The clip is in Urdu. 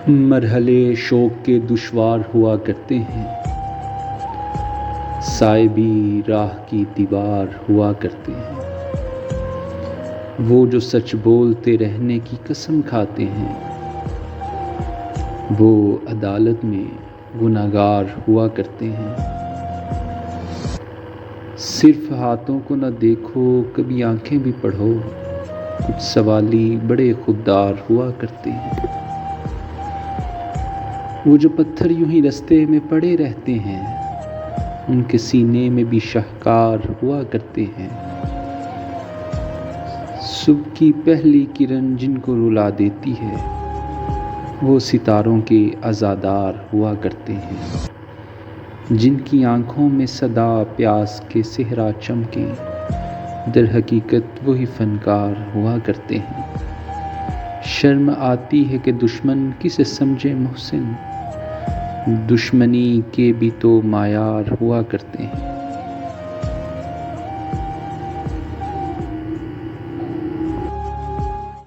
مرحلے شوق کے دشوار ہوا کرتے ہیں، سائے بھی راہ کی دیوار ہوا کرتے ہیں۔ وہ جو سچ بولتے رہنے کی قسم کھاتے ہیں، وہ عدالت میں گنہگار ہوا کرتے ہیں۔ صرف ہاتھوں کو نہ دیکھو، کبھی آنکھیں بھی پڑھو، کچھ سوالی بڑے خوددار ہوا کرتے ہیں۔ وہ جو پتھر یوں ہی رستے میں پڑے رہتے ہیں، ان کے سینے میں بھی شاہکار ہوا کرتے ہیں۔ صبح کی پہلی کرن جن کو رلا دیتی ہے، وہ ستاروں کے عزادار ہوا کرتے ہیں۔ جن کی آنکھوں میں صدا پیاس کے صحرا چمکے، در حقیقت وہی فنکار ہوا کرتے ہیں۔ شرم آتی ہے کہ دشمن کسے سمجھے محسن، دشمنی کے بھی تو معیار ہوا کرتے ہیں۔